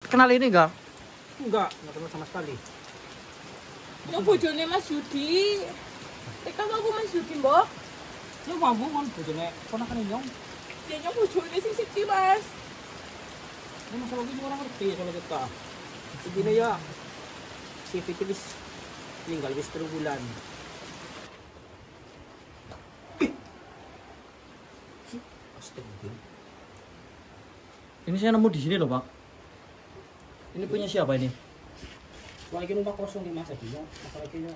Kenal ini enggak? Enggak kenal sama sekali. Yang bojone Mas Yudi. Kamu aku Mas Yudi, Mbok. Lu mampu kan bojone ponakan nyong. Dia yang bojone sing siji, Mas. Ini masalah ini orang ngerti kalau kita. Begini ya. Si Fitri wis tinggal wis 3 bulan. Astagfirullah. Ini saya nemu di sini loh, Pak. Ini punya siapa ini? Lagi numpak kosong di masa dia. Masalahnya.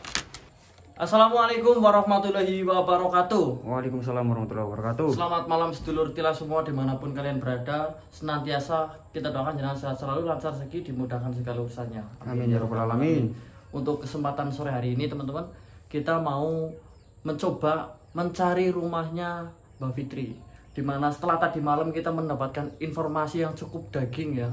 Assalamualaikum warahmatullahi wabarakatuh. Waalaikumsalam warahmatullahi wabarakatuh. Selamat malam sedulur Tila semua dimanapun kalian berada. Senantiasa kita doakan jangan sehat selalu, lancar rezeki, dimudahkan segala urusannya. Amin ya rabbal alamin. Untuk kesempatan sore hari ini teman-teman, kita mau mencoba mencari rumahnya Mbak Fitri. Dimana setelah tadi malam kita mendapatkan informasi yang cukup daging ya.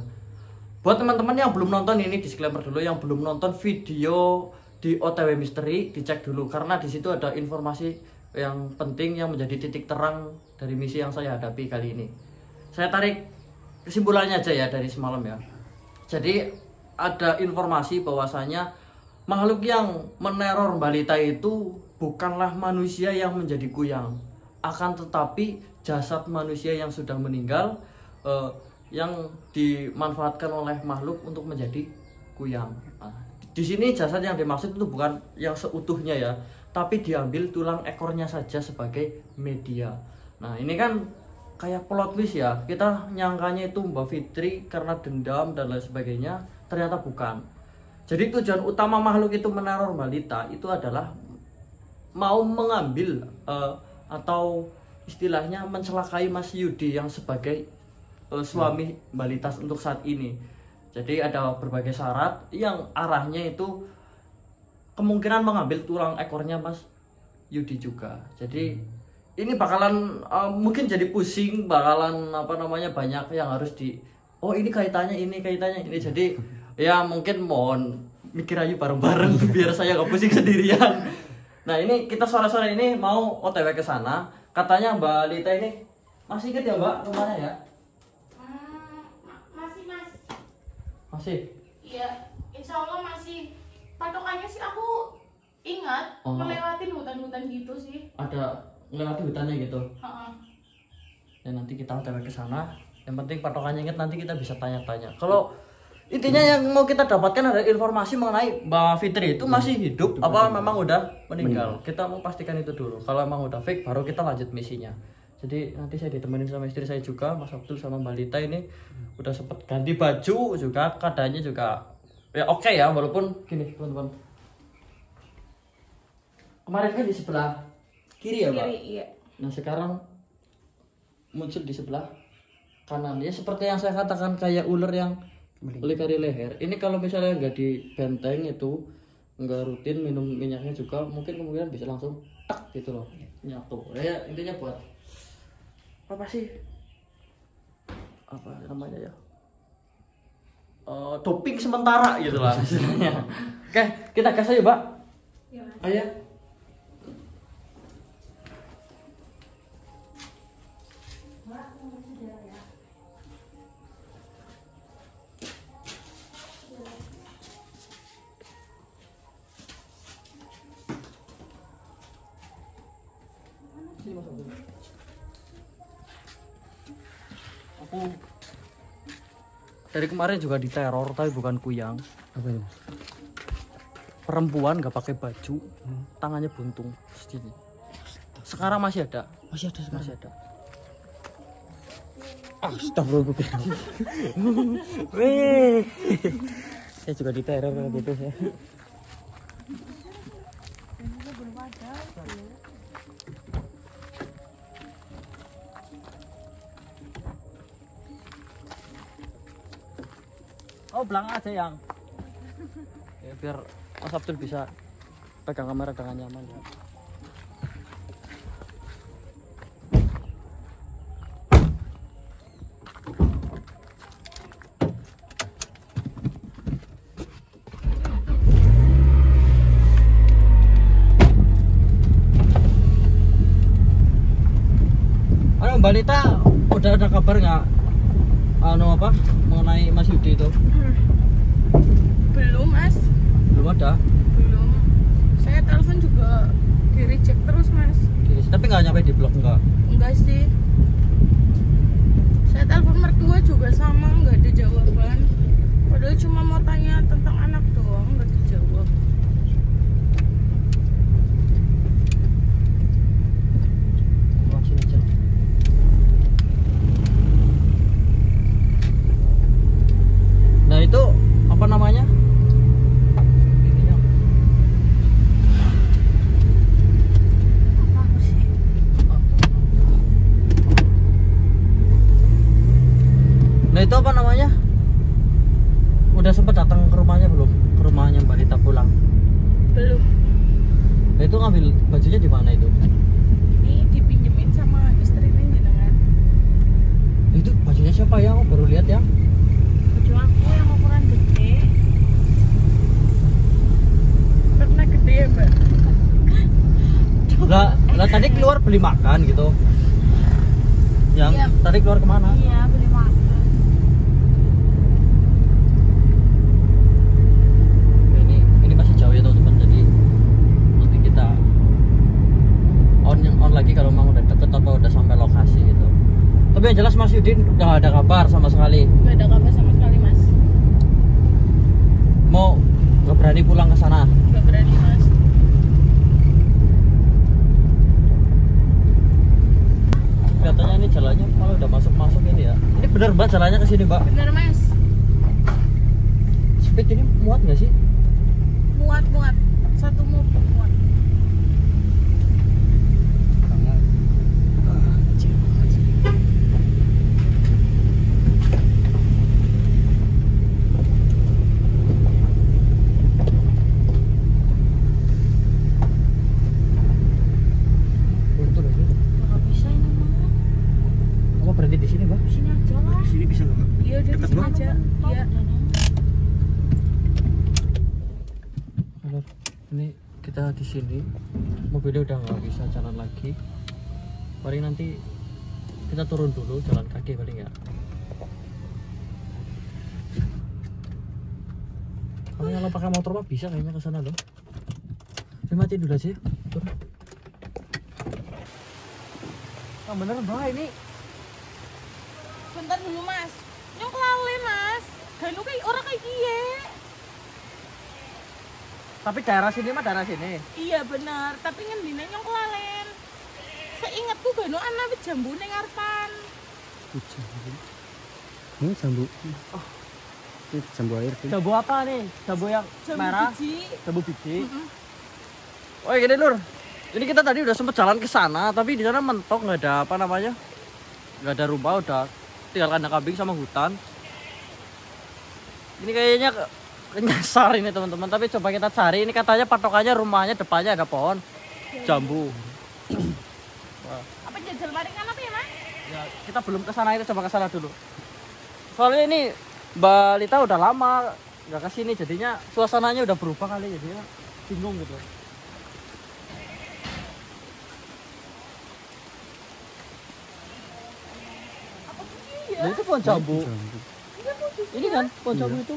Buat teman-teman yang belum nonton, ini disclaimer dulu, yang belum nonton video di OTW Misteri, dicek dulu karena di situ ada informasi yang penting yang menjadi titik terang dari misi yang saya hadapi kali ini. Saya tarik kesimpulannya aja ya dari semalam ya. Jadi ada informasi bahwasanya makhluk yang meneror balita itu bukanlah manusia yang menjadi kuyang, akan tetapi jasad manusia yang sudah meninggal yang dimanfaatkan oleh makhluk untuk menjadi kuyang. Nah, di sini jasad yang dimaksud itu bukan yang seutuhnya ya, tapi diambil tulang ekornya saja sebagai media. Nah ini kan kayak plot twist ya, kita nyangkanya itu Mbak Fitri karena dendam dan lain sebagainya, ternyata bukan. Jadi tujuan utama makhluk itu meneror balita itu adalah mau mengambil atau istilahnya mencelakai Mas Yudi yang sebagai suami balita untuk saat ini. Jadi ada berbagai syarat yang arahnya itu kemungkinan mengambil tulang ekornya Mas Yudi juga. Jadi ini bakalan mungkin jadi pusing, bakalan apa namanya banyak yang harus oh ini kaitannya ini. Jadi ya mungkin mohon mikir aja bareng-bareng biar saya gak pusing sendirian. Nah ini kita sore-sore ini mau OTW ke sana. Katanya Mbak Lita ini masih ingat ya Mbak rumahnya ya? Masih? Iya, insya Allah masih. Patokannya sih aku ingat melewatin hutan-hutan gitu sih. Ada melewati hutannya gitu. Heeh. Ya nanti kita OTW ke sana. Yang penting patokannya ingat, nanti kita bisa tanya-tanya. Kalau intinya yang mau kita dapatkan ada informasi mengenai Mbak Fitri itu masih hidup apa memang udah meninggal. Kita mau pastikan itu dulu. Kalau memang udah fake baru kita lanjut misinya. Jadi nanti saya ditemenin sama istri saya juga, Mas Abdul sama Mbak Lita ini udah sempet ganti baju juga, keadaannya juga ya oke ya, walaupun gini teman-teman. Kemarin kan di sebelah kiri ya Mbak? Kiri, iya. Nah sekarang muncul di sebelah kanan. Ya seperti yang saya katakan kayak ular yang lekari leher. Ini kalau misalnya nggak di benteng itu, nggak rutin minum minyaknya juga, mungkin kemungkinan bisa langsung tak gitu loh, nyatu. Ya intinya buat apa sih, apa namanya ya, doping sementara gitu lah istilahnya. Oke, kita gas aja Mbak. Iya, Mas. Ayo. Sini masuk dulu. Aku dari kemarin juga diteror tapi bukan kuyang. Apa itu? Perempuan nggak pakai baju, tangannya buntung segini. Sekarang masih ada. Masih ada. Astagfirullah. Weh. Saya juga diteror kalau gitu ya. Oh belakang aja yang ya, biar Mas Abdul bisa pegang kamera dengan nyaman ya. Halo Mbak Lita, udah ada kabar nggak? Apa mengenai Mas Yudi itu? Belum mas, Belum ada. belum. Saya telepon juga di reject terus mas. Tapi nggak nyampe di blok enggak. Enggak sih. Saya telepon mertua juga sama, nggak ada jawaban. Padahal cuma mau tanya tentang anak doang, nggak dijawab. Wah, sini aja. Nah itu apa namanya? Ininya. Apa sih? Nah itu apa namanya? Udah sempet datang ke rumahnya belum? Ke rumahnya Mbak Rita pulang. Belum. Nah itu ngambil bajunya di mana itu? Ini dipinjemin sama istrinya jenengan. Itu bajunya siapa ya? Aku baru lihat ya. Baju aku yang ukuran gede. Pernah gede ya mbak? Lah tadi keluar beli makan gitu. Yang Iya. tadi keluar kemana? Iya beli makan. Ini masih jauh ya teman-teman. Jadi nanti kita on lagi kalau memang udah deket atau udah sampai lokasi gitu. Tapi yang jelas Mas Yudin nggak ada kabar sama sekali. Gak ada kabar sama sekali mas. Mau nggak berani pulang ke sana. Gak berani mas. Kelihatannya ini jalannya malah udah masuk ini ya. Ini bener Mbak jalannya ke sini Mbak. Bener mas. Speed ini muat nggak sih? Muat. Satu mobil muat. Buntu lagi. Gak bisa ini mah. Kamu berhenti di sini Mbak? Sini aja lah. Sini bisa nggak? Iya udah di sini aja. Iya. Halo, ini kita di sini. Mobilnya udah nggak bisa jalan lagi. Paling nanti kita turun dulu jalan kaki paling ya. Kalau pakai motor mah bisa kayaknya ke sana loh. Tapi matiin dulu aja. Turun. Ah bener Mbak ini. Bentar dulu mas. Nyong kelale mas. Ganu kayak orang kayak gie. Tapi daerah sini mah daerah sini. Iya bener. Tapi ngendine nyong kelalen. Seingatku ganu anak wit jambu ning ngarepan. Ini jambu. Oh, ini jambu air. Jambu apa nih? Jambu yang Jambu merah. biji. Jambu biji. Oh gini Lur. Ini kita tadi udah sempet jalan ke sana, tapi di sana mentok nggak ada apa namanya, nggak ada rumah, udah tinggal kandang kambing sama hutan. Ini kayaknya nyasar ini teman-teman, tapi coba kita cari. Ini katanya patokannya rumahnya depannya ada pohon jambu. Wah. Apa jajal maringan apa ya mas? Ya kita belum ke sana, itu coba ke sana dulu. Soalnya ini Mbak Lita udah lama nggak kesini, jadinya suasananya udah berubah kali, jadinya bingung gitu. Nah, itu pohon jambu. Ini kan pohon jambu itu.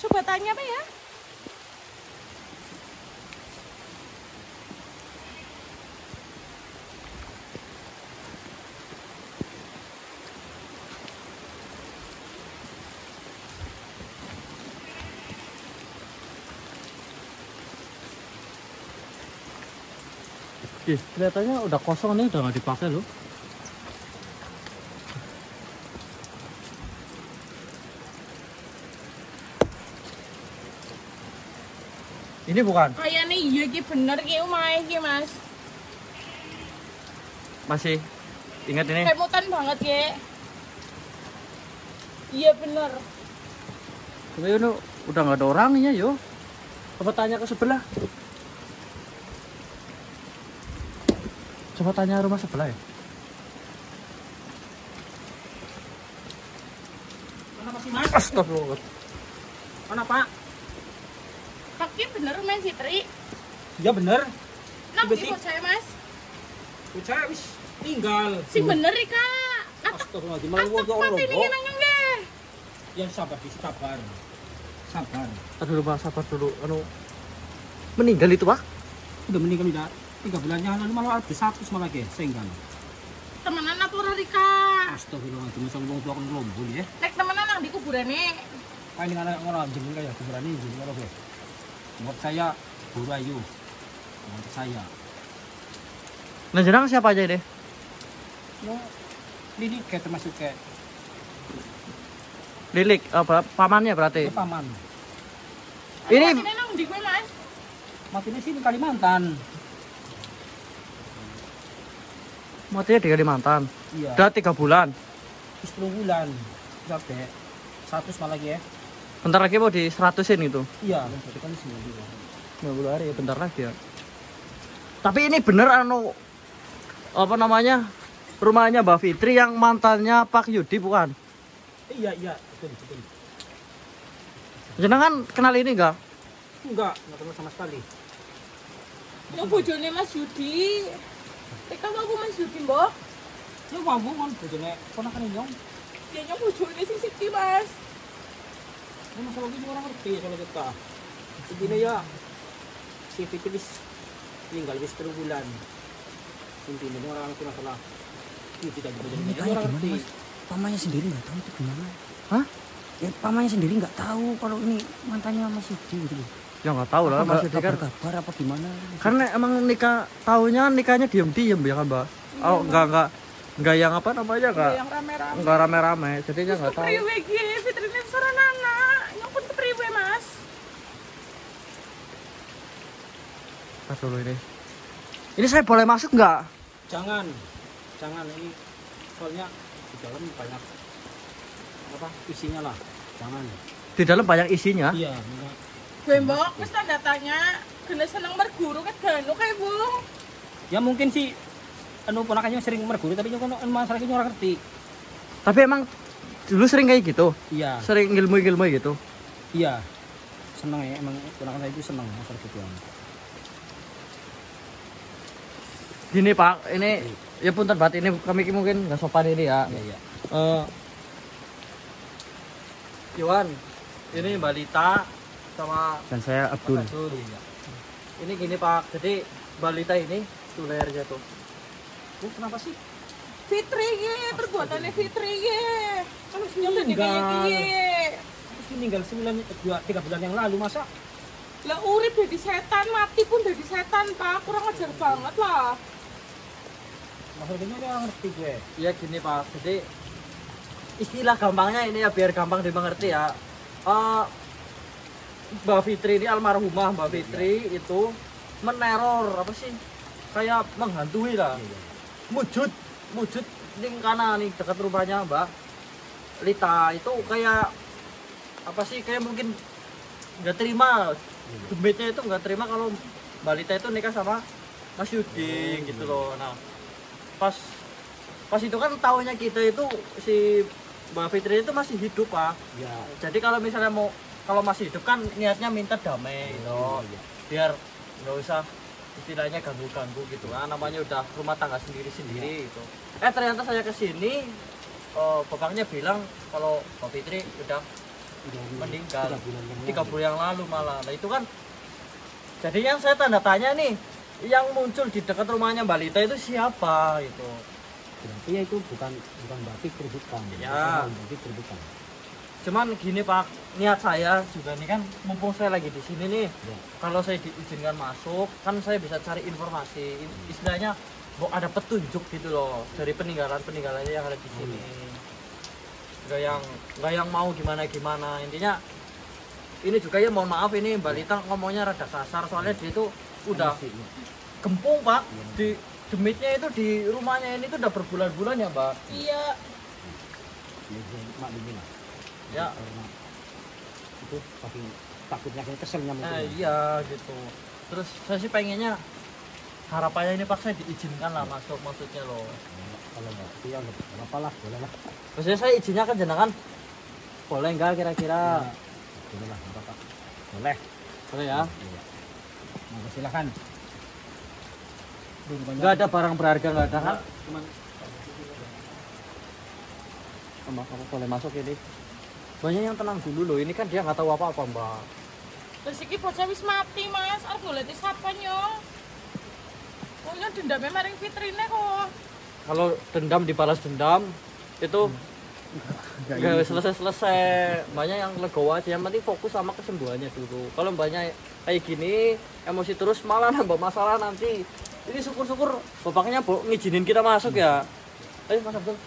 Coba tanya apa ya? Kelihatannya udah kosong nih, udah nggak dipakai loh. Ini bukan? Kayaknya iya ki bener ki omahe ki mas. Masih ingat ini? Kemutan banget ki. Iya bener. Tapi ini udah nggak ada orangnya yo. Coba tanya ke sebelah. Coba tanya rumah sebelah ya. Mana masih mas? Astagfirullah. Mana pak? Kaki bener main Sitri. Ya bener. Nang Tiba-tiba. di saya mas. Bocah wis tinggal. Si bener ika. Atak Astagfirullahaladzim, malah gua atak orang mati nih logo. nang nyong deh. yang sabar di sabar. Sabar. Aduh Pak, sabar dulu. Meninggal itu Pak? Udah meninggal udah 3 bulan yang lalu malah ada 100 malah guys, sehingga. Temenan apa ora Rika? Astagfirullahaladzim, masa ngomong blok lombol ya. Nek temenan nang di kuburane. Paling anak orang jeneng kayak kuburan ini jeneng apa guys? Menurut saya Burayu. Menurut saya. Nah jenang siapa aja deh? No, ini kayak termasuk kayak Lilik, apa pamannya berarti? paman. Ini Matine nang ndi kowe, Mas? Matinya sini Kalimantan. matinya di Kalimantan. Iya. Udah 3 bulan. 10 bulan. Sampai 100 malah lagi ya. Bentar lagi mau di 100-in itu. Iya, itu kan 9 bulan. 90 hari ya, bentar lagi ya. Tapi ini bener apa namanya? Rumahnya Mbak Fitri yang mantannya Pak Yudi bukan? Iya, betul, betul. Jenengan kenal ini enggak? Enggak kenal sama sekali. Yang bojone Mas Yudi. Rika aku Mas Yudi, Mbok. Ya mampu kan bojone ponakan nyong. Ya yang bojone sing Siti, Mas. Ini masalah ini orang ngerti kalau kita. Segini ya si Fitris tinggal habis 3 bulan. Intinya orang itu masalah itu tidak Ini jadi kayak orang gimana ngerti. mas? Pamannya sendiri nggak tahu itu gimana? Hah? Ya pamannya sendiri nggak tahu kalau ini mantannya Mas Yudi gitu loh. Ya nggak tahu lah Apa Mas nggak Yudi kan. kabar apa gimana? Karena emang nikahnya diam-diam ya kan, Mbak? Oh, enggak yang apa namanya enggak? Yang rame-rame. Enggak rame-rame, jadinya enggak tahu. Kepriwe iki? Fitrine Soranana. Yang pun kepriwe, Mas? Tar dulu ini. Ini saya boleh masuk enggak? Jangan ini soalnya di dalam banyak apa isinya lah. Jangan. Di dalam banyak isinya. Iya, enggak. Gue Mbok, wis tanda tanya. Kena seneng merguru ket ganu kae, Bung. Ya mungkin sih ponakannya sering merguru tapi kan masalahnya orang ngerti. Tapi emang dulu sering kayak gitu. Iya. Sering ilmu-ilmu gitu. Iya. Senang ya emang ponakan saya itu senang masalah gituan. Gini Pak, ini ya punten banget ini kami mungkin nggak sopan ini ya. Iya. Iwan, ini Mbak Lita sama Dan saya Abdul. Abdul. Ini gini Pak, jadi Mbak Lita ini tuh lehernya tuh. Kenapa sih? Fitri ye, perbuatannya Fitri ye. Kan wis nyong dadi Enggak. kaya ye. Terus meninggal 3 bulan yang lalu masa? Lah urip dadi setan, mati pun dadi setan, Pak. Kurang ajar banget lah. Masalahnya orang ngerti gue. Iya gini Pak, jadi istilah gampangnya ini ya biar gampang dimengerti ya. Mbak Fitri ini almarhumah Mbak Fitri itu meneror apa sih? Kayak menghantui lah. Wujud ning kana nih dekat rumahnya Mbak Lita itu kayak apa sih? Kayak mungkin nggak terima demitnya itu nggak terima kalau Mbak Lita itu nikah sama Mas Yudi gitu loh. Nah pas itu kan tahunya kita itu si Mbak Fitri itu masih hidup Pak. Ya. Jadi kalau misalnya kalau masih hidup kan niatnya minta damai gitu. Biar nggak usah istilahnya ganggu-ganggu gitu. Nah, namanya udah rumah tangga sendiri-sendiri gitu. Ternyata saya kesini bapaknya bilang kalau Mbak Fitri udah meninggal 3 bulan yang lalu malah. Nah itu kan jadi yang saya tanda tanya nih, yang muncul di dekat rumahnya Mbak Lita itu siapa gitu. Berarti ya itu bukan Mbak Fitri bukan. Ya. Mbak Fitri bukan. Cuman gini Pak, niat saya juga nih kan mumpung saya lagi di sini nih. Ya. Kalau saya diizinkan masuk, kan saya bisa cari informasi. Istilahnya ada petunjuk gitu loh dari peninggalannya yang ada di sini. Nggak yang mau gimana. Intinya ini juga ya mohon maaf ini Mbak Lita ngomongnya rada kasar soalnya dia itu udah gempung Pak. Di demitnya itu di rumahnya ini tuh udah berbulan-bulan ya Mbak. Iya. Mak ini lah. Ya. Karena itu tapi takutnya kayak keselnya mungkin. Iya gitu. Terus saya sih pengennya harapannya ini Pak saya diizinkan lah masuk maksudnya loh. Kalau enggak, iya enggak apa lah, boleh lah. Maksudnya saya izinnya kan jenengan boleh nggak kira-kira? Boleh lah, enggak apa-apa. Boleh. Boleh ya? Iya. Monggo silakan. Nggak ada barang berharga nggak ada kan? Cuman kamu boleh masuk ini. Banyak yang tenang dulu loh. Ini kan dia nggak tahu apa-apa, Mbak. Terus iki bocah wis mati, Mas. Arep goleki sapa yo? Oh, ya dendamnya maring Fitrine kok. Kalau dendam dibalas dendam itu nggak selesai-selesai. Banyak yang legowo aja. Yang penting fokus sama kesembuhannya dulu. Kalau banyak kayak gini emosi terus malah nambah masalah nanti. Ini syukur-syukur bapaknya ngizinin kita masuk ya. Ayo Mas Abdul.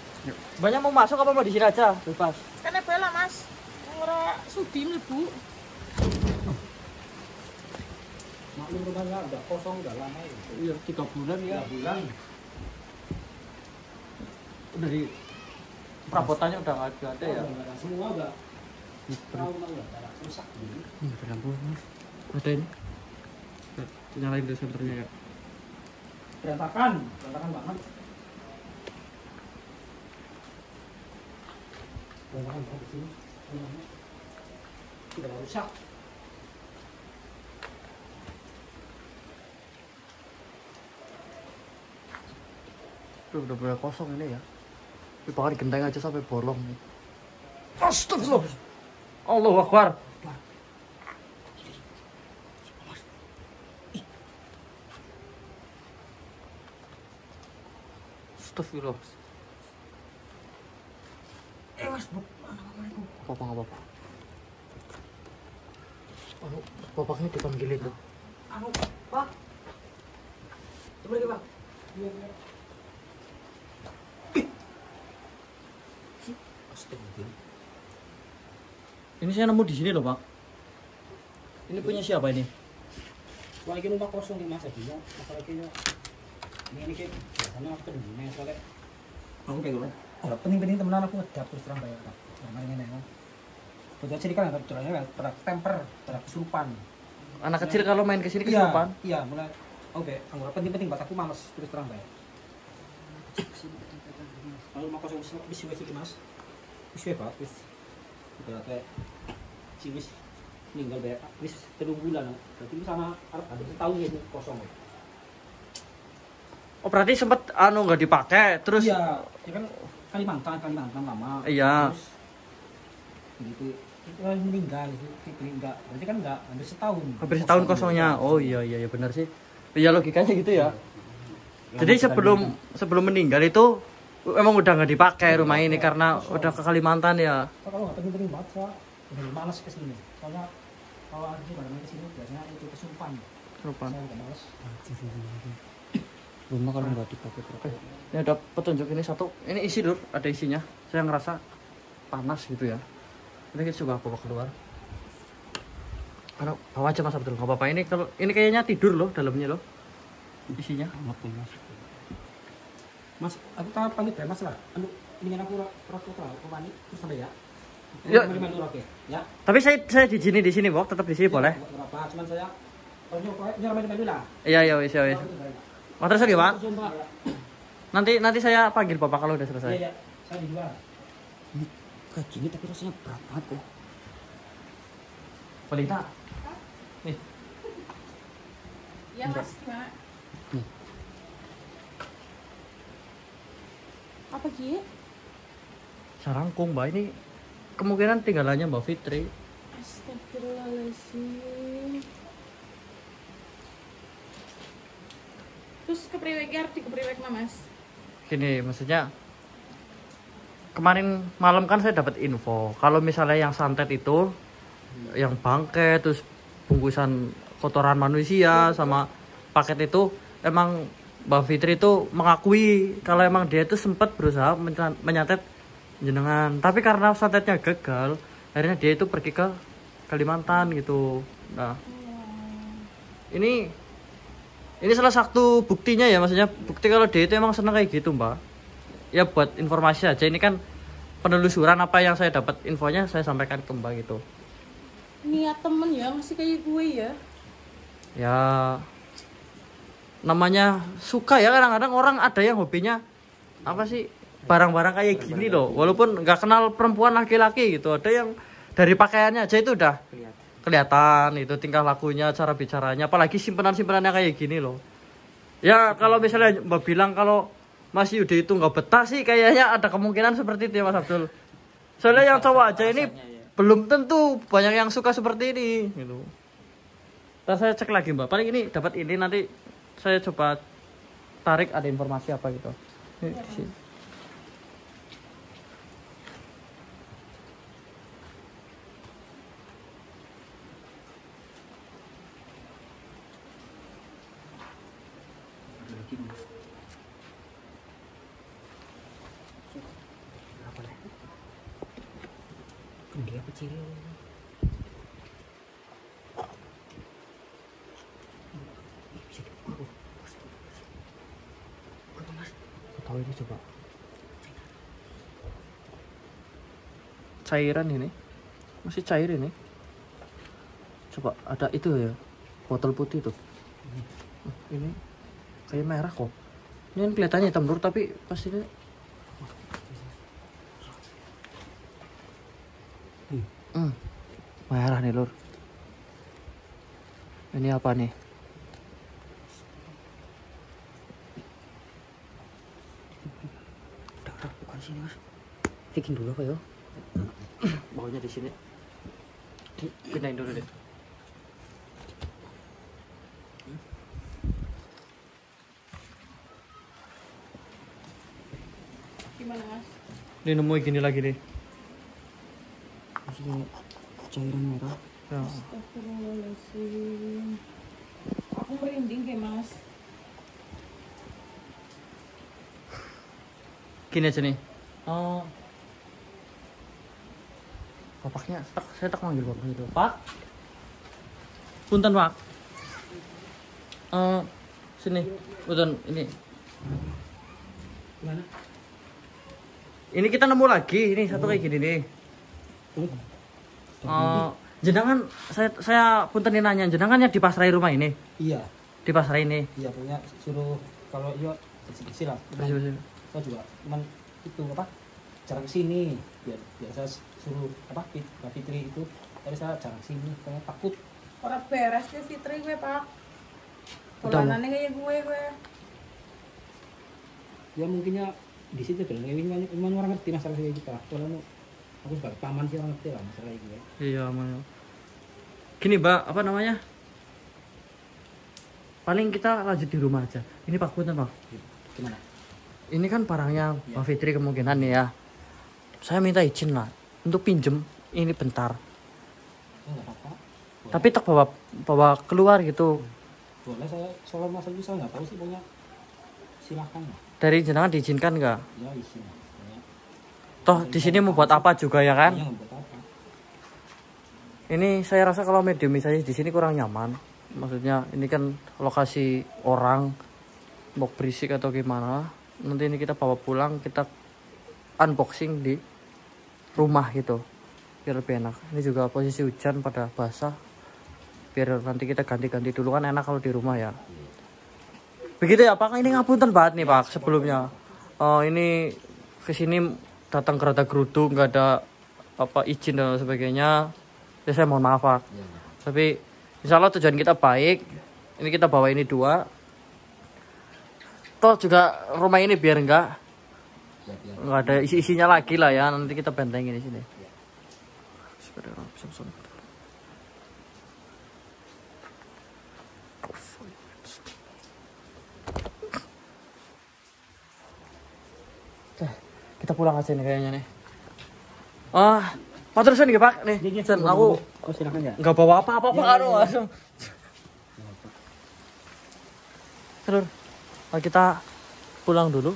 Banyak mau masuk apa mau di sini aja? Bebas. Kene bela, Mas. Ora sudi mlebu. Maklum rumahnya udah kosong udah lama ya. Iya, 3 bulan ya. 3 bulan. Udah di perabotannya udah nggak ada ya. Udah ada semua udah. Rumah udah ada rusak gini. Ada lampu Mas. Ada ini. Nyalain dulu senternya ya. Berantakan banget. Berantakan banget di sini. Rumahnya udah rusak. Udah mulai kosong ini ya. Tapi bahkan genteng aja sampai bolong nih. Astagfirullah. Allahu Akbar. Astagfirullah. Mas, Apa nggak apa-apa. Oh, bapaknya dipanggilin tuh. anu, Pak. Coba lagi, Pak. Astagfirullah. Ini saya nemu di sini loh, Pak. Ini punya siapa ini? Wah, ini rumah kosong di masa dia. Masalah kayaknya ini kayak biasanya aku kan gini soalnya. Aku kayak gitu. Oh, penting-penting temenan aku ngedap terus terang bayar. Kemarin ini ya. Bocah cilik kan terus temper, terus kesurupan. Anak kecil kalau main ke sini Iya, kesurupan. iya, mulai oke, anggap penting-penting buat aku males terus terang bayar. Kalau rumah kosong bisa wis iki, Mas. Wis wae, Pak, wis. Berarti si wis meninggal bayar wis 3 bulan. Berarti di sana ada setahun ya kosong. Oh, berarti sempet nggak dipakai terus. Iya, ya kan Kalimantan lama. Iya. Terus gitu. Itu meninggal itu enggak. Berarti kan enggak hampir setahun. Hampir setahun kosongnya. Oh iya benar sih. Ya logikanya gitu ya. Jadi sebelum meninggal itu emang udah nggak dipakai rumah ini karena udah ke Kalimantan ya. Kalau nggak penting-penting banget saya udah malas ke sini. Soalnya kalau ada sih barang ke sini biasanya itu kesurupan. Kesurupan. Saya udah malas. Rumah kalau nggak dipakai. Ini ada petunjuk ini satu. Ini isi dulu, ada isinya. Saya ngerasa panas gitu ya. Ini kita coba bawa keluar. Karena bawa aja Mas Abdul, nggak apa-apa. Ini kalau ini kayaknya tidur loh dalamnya loh. Isinya. Mas, aku tahu pamit ya Mas lah. Anu, ini aku rokok aku mandi terus sampai ya. Ya. Mandi dulu oke, ya. Tapi saya di sini, Bok. Tetap di sini boleh. Berapa? Cuman saya kalau nyuruh mandi dulu lah. Iya, wis. Oh, terus lagi, Pak. Nanti saya panggil Bapak kalau udah selesai. Iya. Saya di luar. Ini kayak gini tapi rasanya berat banget kok. Pelita. Nih. Ya, Mas, gimana? Apa Ki? Sarangkung, Mbak. Ini kemungkinan tinggalannya Mbak Fitri. Astagfirullahaladzim. Terus kepriwek arti kepriwek Mas? Gini, maksudnya kemarin malam kan saya dapat info kalau misalnya yang santet itu yang bangkai terus bungkusan kotoran manusia sama paket itu emang Mbak Fitri itu mengakui kalau emang dia itu sempat berusaha menyantet jenengan, tapi karena santetnya gagal akhirnya dia itu pergi ke Kalimantan gitu. Nah, ini salah satu buktinya ya, maksudnya bukti kalau dia itu emang seneng kayak gitu, Mbak. Ya buat informasi aja, ini kan penelusuran apa yang saya dapat infonya saya sampaikan ke Mbak gitu. Niat temen ya, masih kayak gue ya. Ya namanya suka ya, kadang-kadang orang ada yang hobinya apa sih barang-barang kayak gini loh, walaupun nggak kenal perempuan laki-laki gitu, ada yang dari pakaiannya aja itu udah kelihatan itu tingkah lakunya, cara bicaranya, apalagi simpenan-simpenannya kayak gini loh. Ya kalau misalnya Mbak bilang kalau Mas Yudi itu nggak betah sih, kayaknya ada kemungkinan seperti itu ya Mas Abdul. Soalnya yang cowok aja ini belum tentu banyak yang suka seperti ini gitu. Ntar saya cek lagi Mbak, paling ini dapat ini, nanti saya coba tarik ada informasi apa gitu. Ini di sini. Dia kecil. Tahu ini coba. Cairan ini. Masih cair ini. Coba ada itu ya. Botol putih tuh. Ini kayak merah kok. Ini kan kelihatannya hitam lur, tapi pastinya merah nih lur. Ini apa nih? Udah, bukan sini mas. Bikin dulu apa ya? Bawahnya di sini. Pindahin dulu deh. Gimana mas? Ini nemu gini lagi nih. Masih cairan merah. Ya. Astagfirullahaladzim. Aku merinding kayak mas. Gini aja nih. Bapaknya, saya tak manggil bapak itu. Pak. Punten Pak. Sini. Punten ini. Gimana? Ini kita nemu lagi. Ini satu kayak gini nih. Jenengan saya puntenin nanya, jenengan yang dipasrai rumah ini? Iya. Dipasrai ini. Iya punya suruh kalau iya kecil lah. Bersih. Saya juga cuman itu apa? Jarang sini. Biar saya suruh apa? Mbak Fitri itu. Tapi saya jarang sini karena takut. Orang beres ke Fitri gue pak. Udah, Pulangannya kayak gue. Ya mungkinnya di situ tuh. Memang orang ngerti masalah kayak kita. Kalau aku sebagai paman sih orang ngerti lah masalah itu ya. Iya, Mas. Gini, Mbak, apa namanya? Paling kita lanjut di rumah aja. Ini Pak Punten, Pak. Gimana? Ini kan barangnya Mbak Fitri kemungkinan nih ya. Saya minta izin lah untuk pinjem ini bentar. Enggak apa-apa. Tapi tak bawa keluar gitu. Boleh saya soal masalah itu saya nggak tahu sih pokoknya silahkan lah. Dari jenengan diizinkan nggak? Ya izin lah. Pokoknya. Toh di sini mau buat apa juga ya kan? Iya, buat apa? Ini saya rasa kalau medium misalnya di sini kurang nyaman. Maksudnya ini kan lokasi orang mau berisik atau gimana. Nanti ini kita bawa pulang, kita unboxing di rumah gitu. Biar lebih enak. Ini juga posisi hujan pada basah. Biar nanti kita ganti-ganti dulu, kan enak kalau di rumah ya. Begitu ya Pak, ini ngapunten banget nih Pak sebelumnya. Ini kesini datang gerada geruduk, nggak ada apa izin dan sebagainya. Ya saya mohon maaf Pak. Ya. Tapi insya Allah tujuan kita baik. Ini kita bawa ini 2. Toh juga rumah ini biar nggak ada isi-isinya lagi lah ya. Nanti kita bentengin di sini. Kita pulang aja nih kayaknya nih. Matur suwun nggih Pak. Nih, Jen, aku silakan ya. nggak bawa apa-apa Pak, langsung. Terus kita pulang dulu.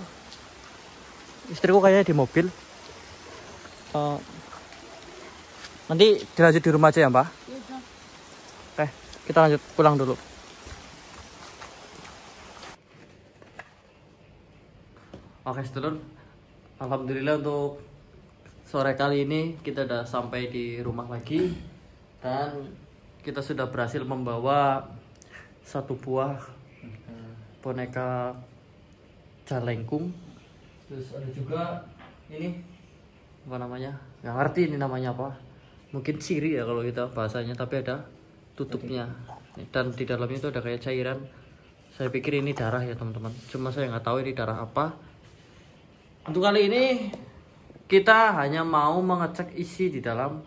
Istriku kayaknya di mobil. Nanti dilanjut di rumah aja ya Mbak. Oke, kita lanjut pulang dulu. Oke sedulur, alhamdulillah untuk sore kali ini kita udah sampai di rumah lagi. Dan kita sudah berhasil membawa satu buah boneka jalengkung. Terus ada juga ini apa namanya, nggak ngerti ini namanya apa, mungkin siri ya kalau kita bahasanya, tapi ada tutupnya. Dan di dalamnya itu ada kayak cairan. Saya pikir ini darah ya teman-teman, cuma saya nggak tahu ini darah apa. Untuk kali ini kita hanya mau mengecek isi di dalam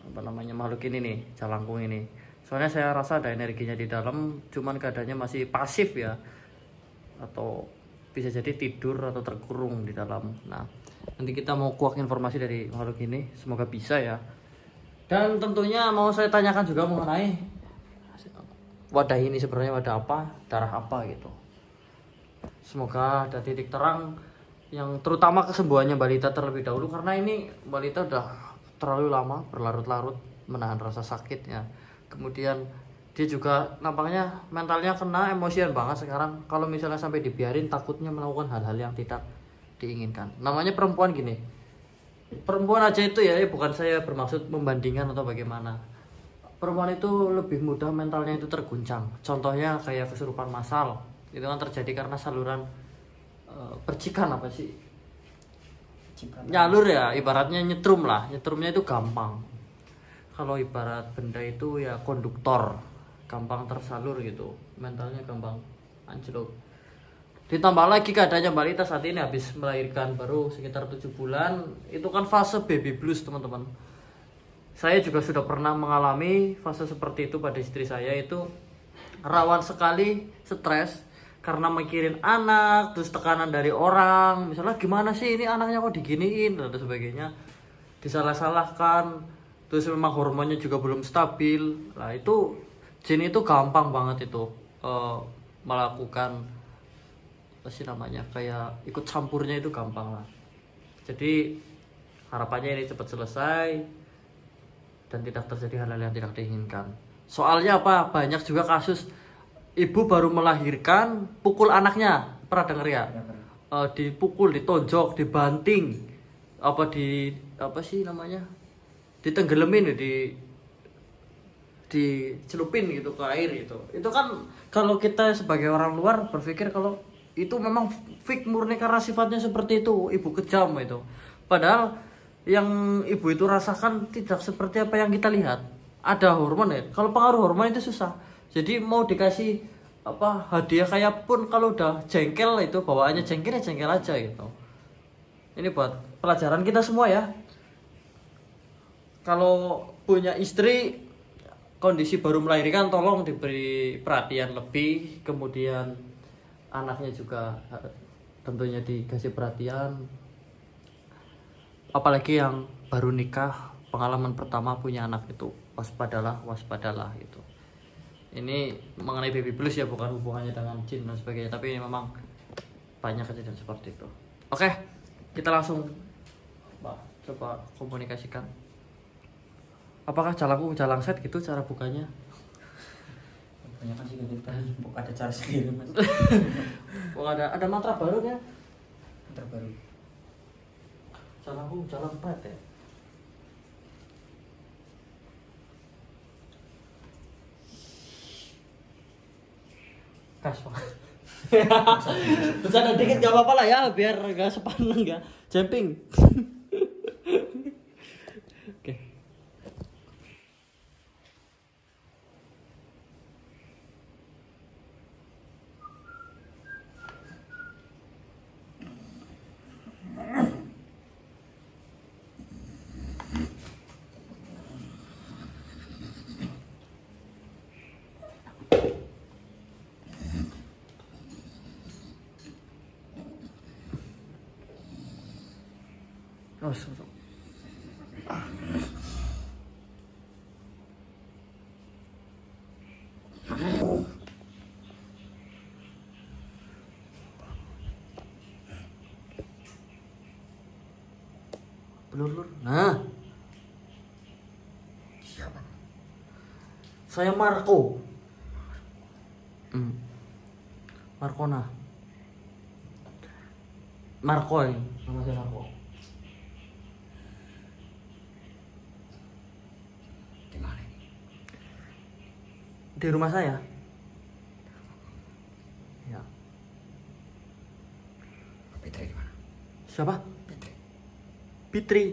apa namanya makhluk ini nih, jalangkung ini. Soalnya saya rasa ada energinya di dalam, cuman keadaannya masih pasif ya, atau bisa jadi tidur atau terkurung di dalam. Nah, nanti kita mau kuak informasi dari makhluk ini, semoga bisa ya. Dan tentunya mau saya tanyakan juga mengenai wadah ini sebenarnya wadah apa, darah apa gitu. Semoga ada titik terang yang terutama kesembuhannya balita terlebih dahulu, karena ini balita udah terlalu lama berlarut-larut menahan rasa sakitnya. Kemudian dia juga nampaknya mentalnya kena, emosian banget sekarang. Kalau misalnya sampai dibiarin, takutnya melakukan hal-hal yang tidak diinginkan. Namanya perempuan gini, perempuan aja itu ya, bukan saya bermaksud membandingkan atau bagaimana. Perempuan itu lebih mudah mentalnya itu terguncang. Contohnya kayak kesurupan massal, itu kan terjadi karena saluran percikan apa sih? Nyalur ya, ibaratnya nyetrum lah. Nyetrumnya itu gampang. Kalau ibarat benda itu ya konduktor, gampang tersalur gitu. Mentalnya gampang anjlok. Ditambah lagi keadaannya balita saat ini habis melahirkan baru sekitar 7 bulan. Itu kan fase baby blues teman-teman. Saya juga sudah pernah mengalami fase seperti itu pada istri saya. Itu rawan sekali stres karena mikirin anak, terus tekanan dari orang, misalnya gimana sih ini anaknya kok diginiin dan sebagainya, disalah-salahkan, terus memang hormonnya juga belum stabil. Nah itu jin itu gampang banget itu melakukan apa sih namanya, kayak ikut campurnya itu gampang lah. Jadi harapannya ini cepat selesai dan tidak terjadi hal-hal yang tidak diinginkan. Soalnya apa, banyak juga kasus ibu baru melahirkan, pukul anaknya, pernah denger ya? Dipukul, ditonjok, dibanting, apa sih namanya? Ditenggelamin, dicelupin gitu ke air gitu. Itu kan kalau kita sebagai orang luar berpikir kalau itu memang fake murni karena sifatnya seperti itu, ibu kejam itu. Padahal yang ibu itu rasakan tidak seperti apa yang kita lihat. Ada hormon ya. Kalau pengaruh hormon itu susah. Jadi mau dikasih apa hadiah kayak pun kalau udah jengkel itu bawaannya jengkel ya jengkel aja gitu. Ini buat pelajaran kita semua ya. Kalau punya istri kondisi baru melahirkan tolong diberi perhatian lebih, kemudian anaknya juga tentunya dikasih perhatian. Apalagi yang baru nikah, pengalaman pertama punya anak itu waspadalah itu. Ini mengenai baby blues ya, bukan hubungannya dengan jin dan sebagainya, tapi ini memang banyak kejadian seperti itu. Oke, kita langsung coba komunikasikan. Apakah jalang set gitu cara bukanya? Banyak kan sih gitu kan, ada cara sendiri mas. Oh, ada mantra baru ya? Mantra baru. Jalang pet ya. Kas banget. Bercanda dikit gak apa-apa lah ya, biar gak sepaneng ya. Jumping. Oke. Oh, pelur. Nah, Siapa? saya Marco. Markona. Marco ini, nama saya Marco. Di mana ini? Di rumah saya. Ya. Fitri di mana? Siapa? Fitri. Fitri.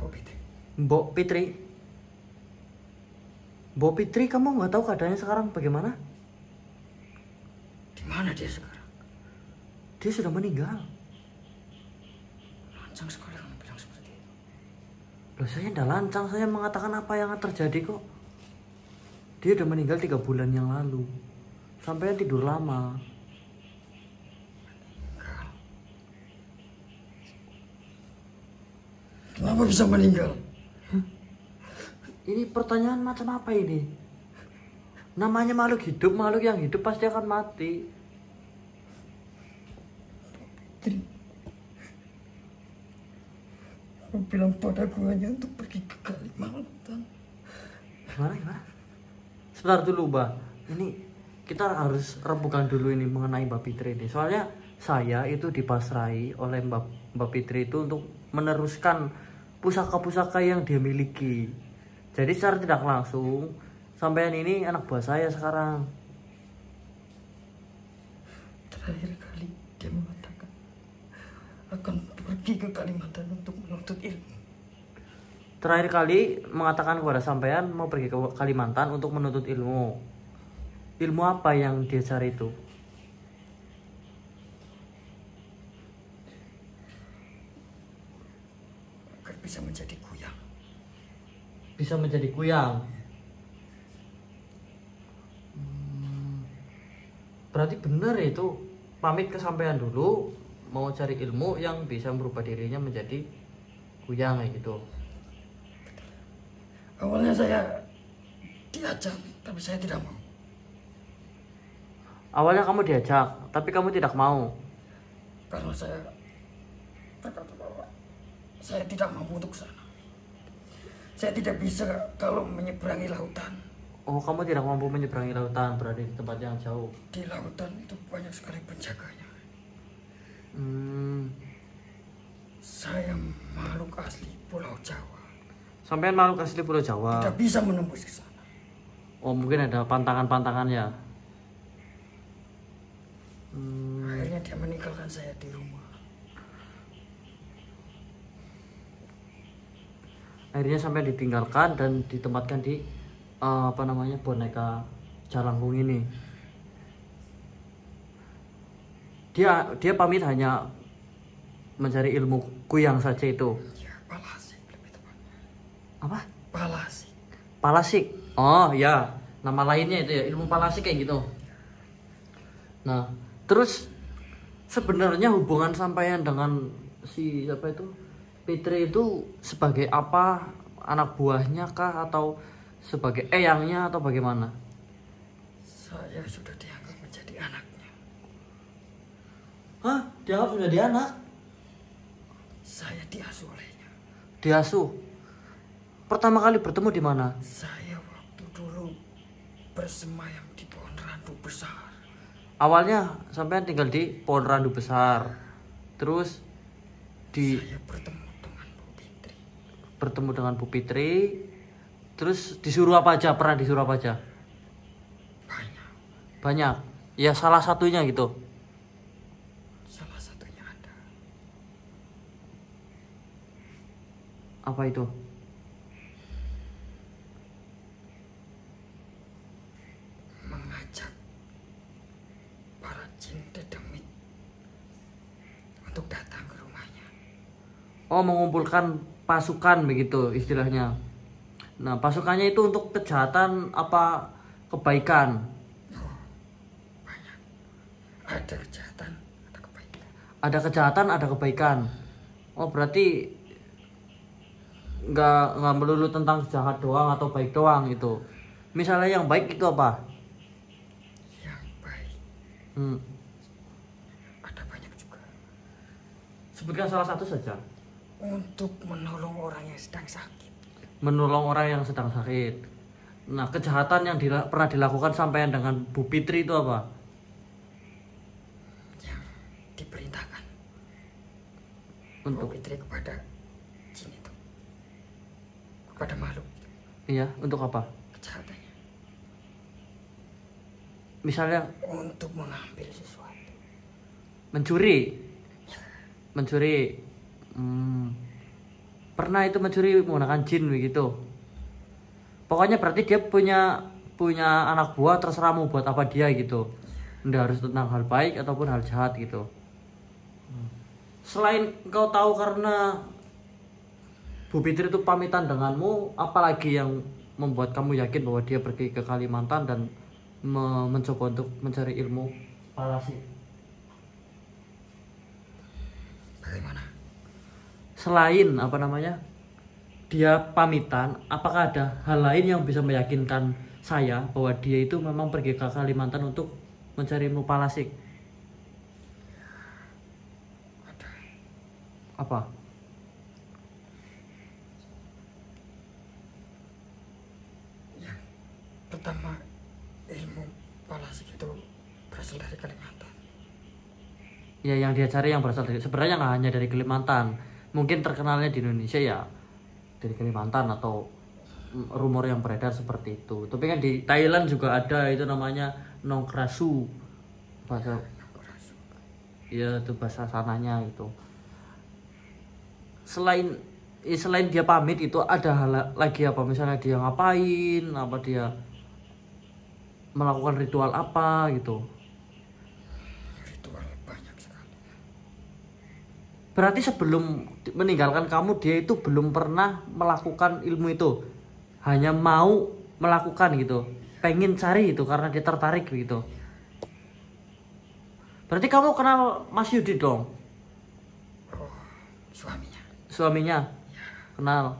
Oh Fitri. Mbok Fitri. Mbok Fitri, kamu nggak tahu keadaannya sekarang bagaimana? Di mana dia sekarang? Dia sudah meninggal. Lancang sekali kamu bilang seperti itu. Loh, saya tidak lancang, saya mengatakan apa yang terjadi kok. Dia udah meninggal 3 bulan yang lalu. Sampai tidur lama. Kenapa bisa meninggal? Ini pertanyaan macam apa ini? Namanya makhluk hidup, makhluk yang hidup pasti akan mati. Fitri, kau bilang padaku hanya untuk pergi ke Kalimantan. Gimana? Sebentar dulu, Mbak. Ini kita harus rembukan dulu ini mengenai Mbak Fitri ini. Soalnya saya itu dipasrai oleh Mbak Fitri itu untuk meneruskan pusaka-pusaka yang dia miliki. Jadi secara tidak langsung, sampean ini anak buah saya sekarang. Terakhir kali dia mengatakan akan pergi ke Kalimantan untuk menuntut ilmu. Terakhir kali mengatakan kepada sampean mau pergi ke Kalimantan untuk menuntut ilmu. Ilmu apa yang dia cari itu? Agar bisa menjadi kuyang. Bisa menjadi kuyang. Berarti benar itu, pamit ke sampean dulu mau cari ilmu yang bisa merubah dirinya menjadi kuyang kayak gitu. Awalnya saya diajak, tapi saya tidak mau. Awalnya kamu diajak, tapi kamu tidak mau. Karena saya berkata bahwa saya tidak mampu untuk sana. Saya tidak bisa kalau menyeberangi lautan. Oh, kamu tidak mampu menyeberangi lautan, berada di tempat yang jauh. Di lautan itu banyak sekali penjaganya. Saya makhluk asli Pulau Jawa. Sampean makhluk asli Pulau Jawa. Tidak bisa menembus ke sana. Oh, mungkin ada pantangan-pantangannya. Akhirnya dia meninggalkan saya di rumah. Akhirnya sampai ditinggalkan dan ditempatkan di boneka Jalangkung ini. Dia pamit hanya mencari ilmu kuyang saja itu. Ya, Palasik lebih tepatnya. Apa? Palasik. Palasik. Oh ya, nama lainnya itu ya, ilmu palasik kayak gitu. Nah, terus sebenarnya hubungan sampean dengan si siapa itu Fitri itu sebagai apa? Anak buahnya kah atau sebagai eyangnya atau bagaimana? Saya sudah dianggap menjadi anaknya. Hah? Dianggap sudah dia anak? Saya diasuh olehnya. Diasuh. Pertama kali bertemu di mana? Saya waktu dulu bersemayam di pohon randu besar. Awalnya sampean tinggal di pohon randu besar. Terus Saya bertemu dengan Bu Fitri. bertemu dengan Bu Fitri. Terus disuruh apa aja? Pernah disuruh apa aja? Banyak. Banyak. Ya salah satunya gitu. Salah satunya ada. Apa itu? Mengajak para jin dedemit untuk datang ke rumahnya. Oh, mengumpulkan pasukan begitu istilahnya. Nah, pasukannya itu untuk kejahatan apa kebaikan? Banyak. Ada kejahatan, ada kebaikan. Ada kejahatan, ada kebaikan. Oh, berarti nggak melulu tentang jahat doang atau baik doang itu. Misalnya yang baik itu apa? Yang baik. Ada banyak juga. Sebutkan salah satu saja. Untuk menolong orang yang sedang sakit. Menolong orang yang sedang sakit. Nah, kejahatan yang pernah dilakukan sampean dengan Bu Fitri itu apa? Yang diperintahkan Untuk Bu Fitri kepada jin itu. Kepada makhluk itu. iya, untuk apa? Kejahatannya. Misalnya Untuk mengambil sesuatu. mencuri. Mencuri. Pernah itu mencuri menggunakan jin begitu. Pokoknya berarti dia punya anak buah, terserah mau buat apa dia gitu. Nggak harus tentang hal baik ataupun hal jahat gitu. Selain kau tahu karena Bu Fitri itu pamitan denganmu, apalagi yang membuat kamu yakin bahwa dia pergi ke Kalimantan dan mencoba untuk mencari ilmu palasi? Bagaimana? Selain apa namanya, dia pamitan, apakah ada hal lain yang bisa meyakinkan saya bahwa dia itu memang pergi ke Kalimantan untuk mencari ilmu palasik? Apa? Yang pertama, ilmu palasik itu berasal dari Kalimantan. Ya, yang dia cari yang berasal dari, sebenarnya nggak hanya dari Kalimantan, mungkin terkenalnya di Indonesia ya dari Kalimantan atau rumor yang beredar seperti itu. Tapi kan di Thailand juga ada itu namanya Nongkrasu, bahasa ya itu bahasa sananya itu. Selain dia pamit itu ada hal lagi apa, misalnya dia ngapain, apa dia melakukan ritual apa gitu? Ritual banyak sekali. Berarti sebelum meninggalkan kamu dia itu belum pernah melakukan ilmu itu, hanya mau melakukan gitu, pengen cari itu karena dia tertarik gitu. Berarti kamu kenal Mas Yudi dong? Oh, suaminya. Suaminya? Kenal.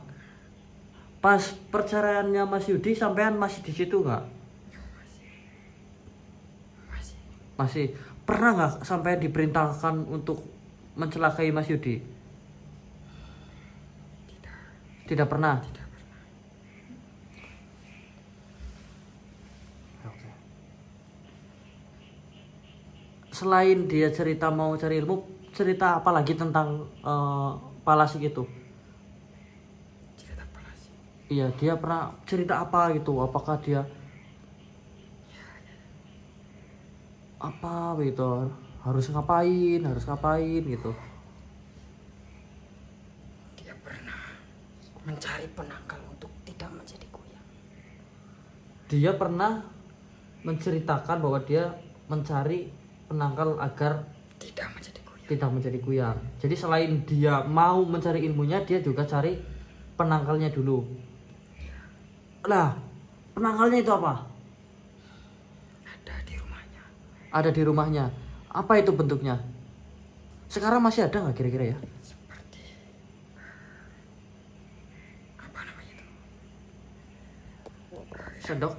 Pas perceraiannya Mas Yudi sampean masih di situ nggak? Masih. Masih. Pernah nggak sampai diperintahkan untuk mencelakai Mas Yudi? Tidak pernah. Oke. Selain dia cerita mau cari ilmu, cerita apa lagi tentang palasik itu? Cerita palasik. Iya, dia pernah cerita apa gitu? Apakah dia apa gitu? Harus ngapain gitu? Dia pernah mencari penangkal untuk tidak menjadi kuyang. Dia pernah menceritakan bahwa dia mencari penangkal agar Tidak menjadi kuyang. tidak menjadi kuyang. Jadi selain dia mau mencari ilmunya, dia juga cari penangkalnya dulu. Nah, penangkalnya itu apa? Ada di rumahnya. Ada di rumahnya. Apa itu bentuknya? Sekarang masih ada nggak kira-kira ya? Seperti apa namanya itu? Sendok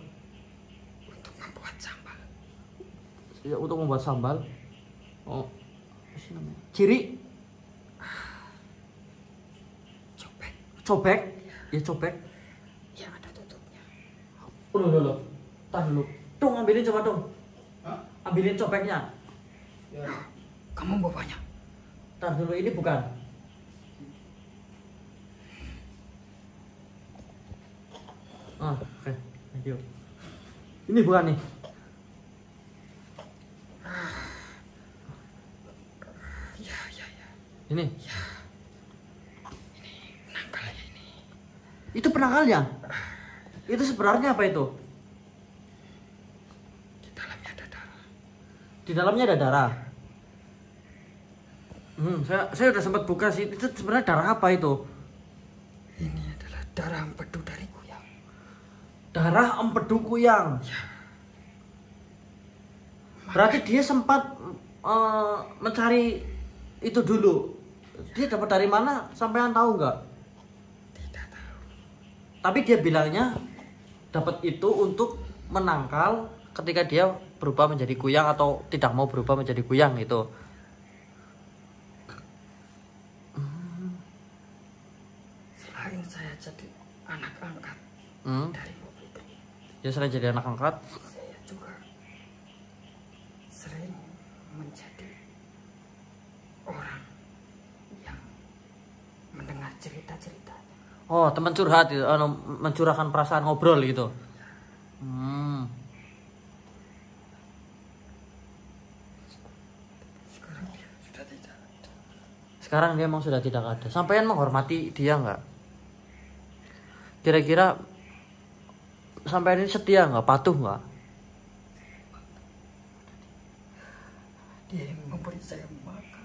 Untuk membuat sambal. ya, untuk membuat sambal. Oh, apa sih namanya? Ciri, Cobek. cobek. Ya cobek. Yang ada tutupnya. Loh. Tar dulu. Dong, ambilin coba dong. Ambilin cobeknya. Kamu bapaknya. Tar dulu, ini bukan. Oke. Thank you. Ini bukan nih. Ya. Ini. Penangkalnya ini. Itu penangkalnya. Itu sebenarnya apa itu? Di dalamnya ada darah. Di dalamnya ada darah. Saya udah sempat buka sih. Itu sebenarnya darah apa itu? Ini adalah darah empedu dari kuyang. Darah empedu kuyang. Berarti dia sempat mencari itu dulu. Dia dapat dari mana? Sampean tahu nggak? Tidak tahu. Tapi dia bilangnya dapat itu untuk menangkal ketika dia berubah menjadi kuyang atau tidak mau berubah menjadi kuyang itu. Selain saya jadi anak angkat dari Bu Fitri, Ya selain jadi anak angkat, saya juga sering menjadi orang yang mendengar cerita-ceritanya. oh teman curhat itu, mencurahkan perasaan, ngobrol gitu. Sekarang dia sudah tidak ada. Sekarang dia emang sudah tidak ada. Sampean menghormati dia nggak? Kira-kira sampean ini setia nggak, patuh nggak? Dia yang memberi saya makan.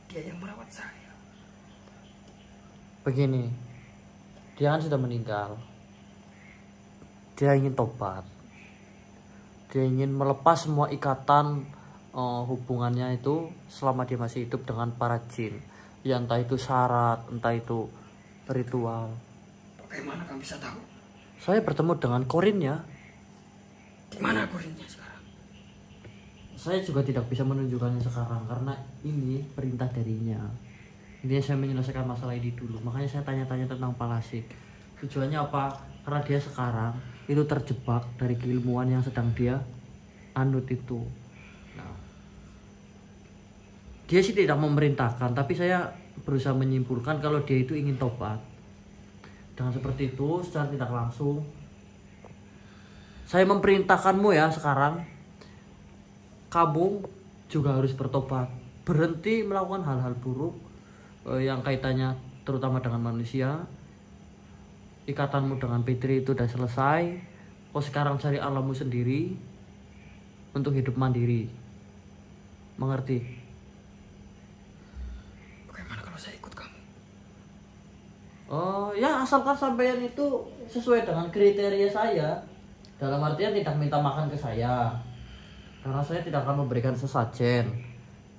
Dia yang merawat saya. Begini, Dia kan sudah meninggal. Dia ingin tobat. Dia ingin melepas semua ikatan hubungannya itu selama dia masih hidup dengan para jin. Ya entah itu syarat, entah itu ritual. Bagaimana kamu bisa tahu? Saya bertemu dengan korinnya. Di mana kurirnya sekarang? Saya juga tidak bisa menunjukkannya sekarang karena ini perintah darinya. Ini saya menyelesaikan masalah ini dulu. Makanya saya tanya-tanya tentang Palasik. Tujuannya apa? Karena dia sekarang itu terjebak dari keilmuan yang sedang dia anut itu. Nah, dia sih tidak memerintahkan, tapi saya berusaha menyimpulkan kalau dia itu ingin tobat. Dengan seperti itu, secara tidak langsung, saya memerintahkanmu ya sekarang, kamu juga harus bertobat. Berhenti melakukan hal-hal buruk yang kaitannya terutama dengan manusia. Ikatanmu dengan Fitri itu udah selesai. Kau sekarang cari alammu sendiri untuk hidup mandiri. Mengerti? Bagaimana kalau saya ikut kamu? Oh ya, asalkan sampean itu sesuai dengan kriteria saya. Dalam artian tidak minta makan ke saya, karena saya tidak akan memberikan sesajen.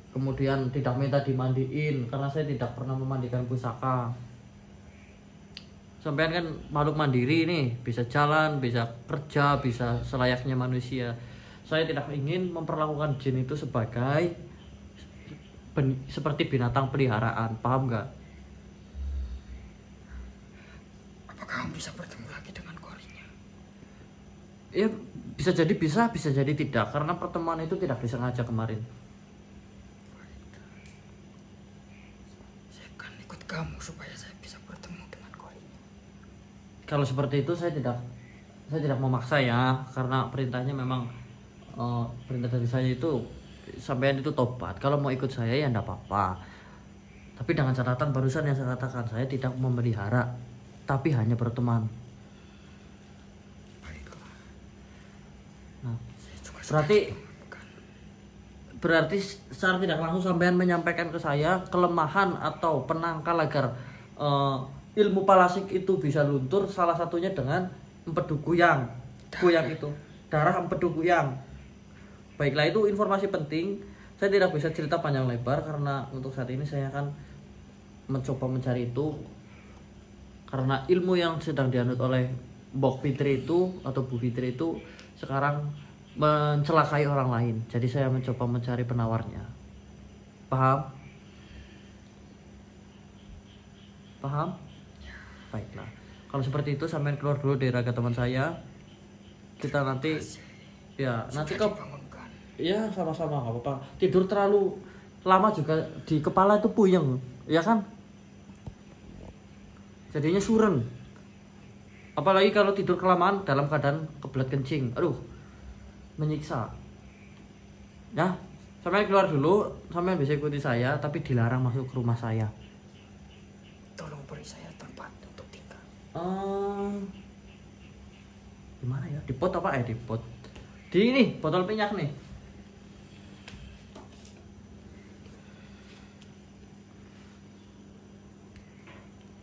Kemudian tidak minta dimandiin, karena saya tidak pernah memandikan pusaka. Sampean kan makhluk mandiri nih, bisa jalan, bisa kerja, bisa selayaknya manusia. Saya tidak ingin memperlakukan jin itu sebagai seperti binatang peliharaan, paham nggak? Apakah kamu bisa bertemu lagi dengan korinnya? Ya bisa jadi tidak, karena pertemuan itu tidak disengaja kemarin. Saya akan ikut kamu supaya saya bisa bertemu dengan korinnya. Kalau seperti itu saya tidak memaksa ya, karena perintahnya memang perintah dari saya itu sampean itu tobat. Kalau mau ikut saya ya enggak apa-apa. Tapi dengan catatan barusan yang saya katakan, saya tidak memelihara, tapi hanya berteman. Baiklah. Nah, Saya juga berarti secara tidak langsung sampean menyampaikan ke saya kelemahan atau penangkal agar ilmu Palasik itu bisa luntur, salah satunya dengan empedu kuyang. Kuyang itu darah empedu kuyang. Baiklah, itu informasi penting. Saya tidak bisa cerita panjang lebar karena untuk saat ini saya akan mencoba mencari itu, karena ilmu yang sedang dianut oleh Mbok Fitri itu atau Bu Fitri itu sekarang mencelakai orang lain. Jadi saya mencoba mencari penawarnya. Paham? Paham? Baiklah. Kalau seperti itu sampean keluar dulu dari raga teman saya. Kita nanti ya nanti kau bangunkan. ya sama-sama nggak apa-apa. Tidur terlalu lama juga di kepala itu puyeng, ya kan? Jadinya sureng. Apalagi kalau tidur kelamaan dalam keadaan kebelet kencing. Aduh, menyiksa. Ya, sampean keluar dulu, sampean bisa ikuti saya, tapi dilarang masuk ke rumah saya. Tolong beri saya tempat untuk tinggal. Di mana ya? Di pot apa di pot? Di ini, botol minyak nih.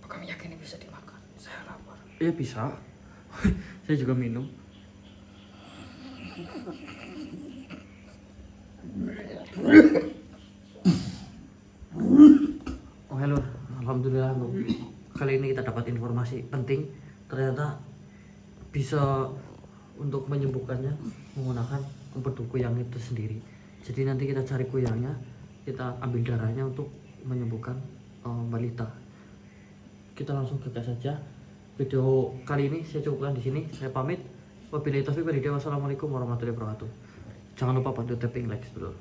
Apakah minyak ini bisa dimakan? Saya lapar. Iya bisa. Saya juga minum. Oh halo, alhamdulillah Bu. Kali ini kita dapat informasi penting. Ternyata bisa untuk menyembuhkannya menggunakan empedu kuyang itu sendiri. Jadi nanti kita cari kuyangnya, kita ambil darahnya untuk menyembuhkan balita. Kita langsung gas saja. Video kali ini saya cukupkan di sini. Saya pamit. Wabillahi taufiq wal hidayah. Wassalamualaikum warahmatullahi wabarakatuh. Jangan lupa bantu tapping like dulu.